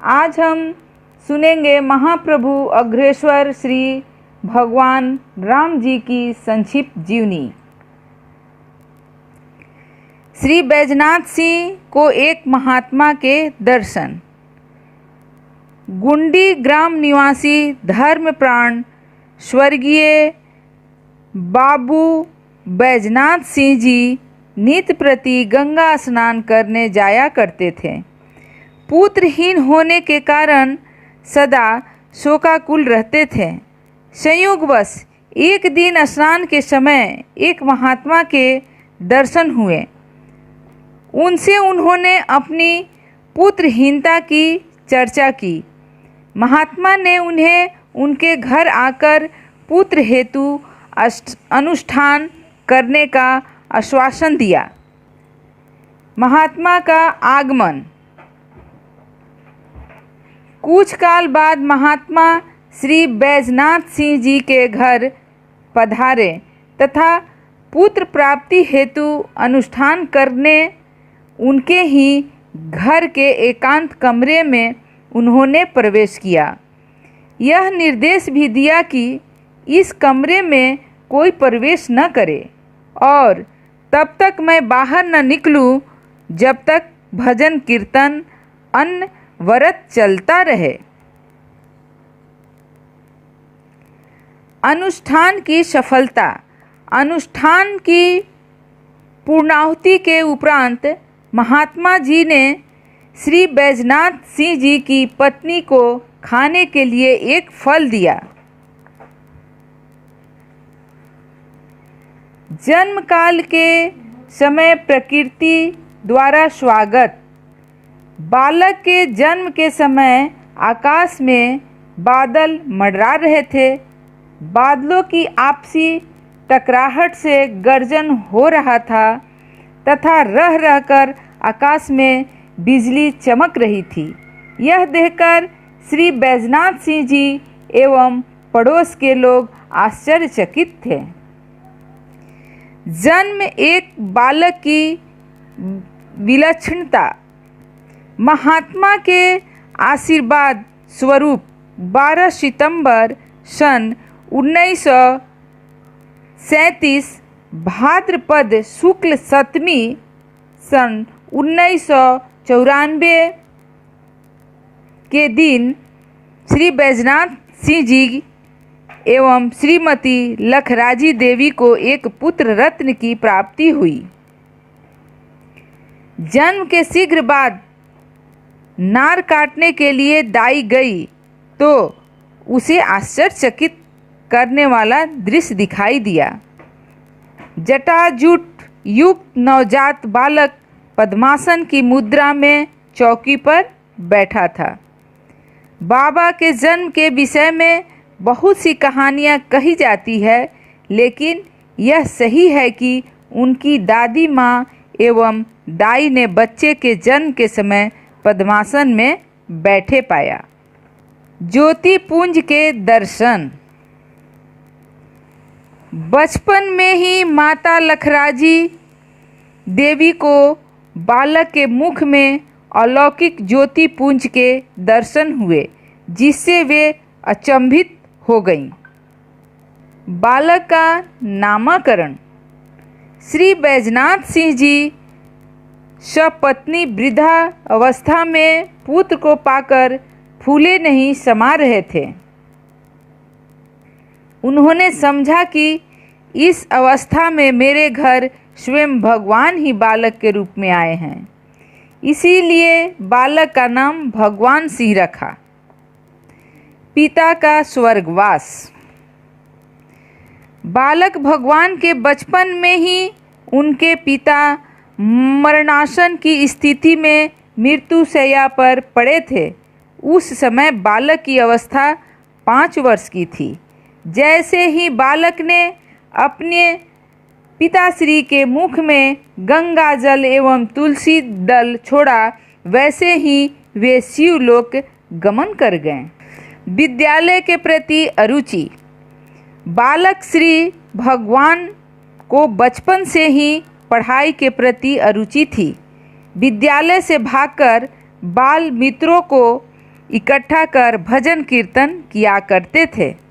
आज हम सुनेंगे महाप्रभु अग्रसेन श्री भगवान राम जी की संक्षिप्त जीवनी। श्री बैजनाथ सिंह को एक महात्मा के दर्शन। गुंडी ग्राम निवासी धर्मप्राण स्वर्गीय बाबू बैजनाथ सिंह जी नित्य प्रति गंगा स्नान करने जाया करते थे। पुत्रहीन होने के कारण सदा शोकाकुल रहते थे। संयोगवश एक दिन स्नान के समय एक महात्मा के दर्शन हुए। उनसे उन्होंने अपनी पुत्रहीनता की चर्चा की। महात्मा ने उन्हें उनके घर आकर पुत्र हेतु अनुष्ठान करने का आश्वासन दिया। महात्मा का आगमन। कुछ काल बाद महात्मा श्री बैजनाथ सिंह जी के घर पधारे तथा पुत्र प्राप्ति हेतु अनुष्ठान करने उनके ही घर के एकांत कमरे में उन्होंने प्रवेश किया। यह निर्देश भी दिया कि इस कमरे में कोई प्रवेश न करे और तब तक मैं बाहर न निकलूं जब तक भजन कीर्तन अन्न व्रत चलता रहे। अनुष्ठान की सफलता। अनुष्ठान की पूर्णाहुति के उपरांत महात्मा जी ने श्री बैजनाथ सिंह जी की पत्नी को खाने के लिए एक फल दिया। जन्म काल के समय प्रकृति द्वारा स्वागत। बालक के जन्म के समय आकाश में बादल मंडरा रहे थे। बादलों की आपसी टकराहट से गर्जन हो रहा था तथा रह रहकर आकाश में बिजली चमक रही थी। यह देखकर श्री बैजनाथ सिंह जी एवं पड़ोस के लोग आश्चर्यचकित थे। जन्म एक बालक की विलक्षणता। महात्मा के आशीर्वाद स्वरूप 12 सितंबर सन 1937 भाद्रपद शुक्ल सप्तमी सन 1994 के दिन श्री बैजनाथ सिंह जी एवं श्रीमती लखराजी देवी को एक पुत्र रत्न की प्राप्ति हुई। जन्म के शीघ्र बाद नार काटने के लिए दाई गई तो उसे आश्चर्यचकित करने वाला दृश्य दिखाई दिया। जटाजूट युक्त नवजात बालक पद्मासन की मुद्रा में चौकी पर बैठा था। बाबा के जन्म के विषय में बहुत सी कहानियाँ कही जाती है, लेकिन यह सही है कि उनकी दादी माँ एवं दाई ने बच्चे के जन्म के समय पद्मासन में बैठे पाया। ज्योति पुंज के दर्शन। बचपन में ही माता लखराजी देवी को बालक के मुख में अलौकिक ज्योति पुंज के दर्शन हुए, जिससे वे अचंभित हो गईं। बालक का नामकरण। श्री बैजनाथ सिंह जी सपत्नी वृद्धा अवस्था में पुत्र को पाकर फूले नहीं समा रहे थे। उन्होंने समझा कि इस अवस्था में मेरे घर स्वयं भगवान ही बालक के रूप में आए हैं, इसीलिए बालक का नाम भगवान सिंह रखा। पिता का स्वर्गवास। बालक भगवान के बचपन में ही उनके पिता मरणासन की स्थिति में मृत्युशैया पर पड़े थे। उस समय बालक की अवस्था 5 वर्ष की थी। जैसे ही बालक ने अपने पिताश्री के मुख में गंगा जल एवं तुलसी दल छोड़ा, वैसे ही वे शिवलोक गमन कर गए। विद्यालय के प्रति अरुचि। बालक श्री भगवान को बचपन से ही पढ़ाई के प्रति अरुचि थी। विद्यालय से भागकर बाल मित्रों को इकट्ठा कर भजन कीर्तन किया करते थे।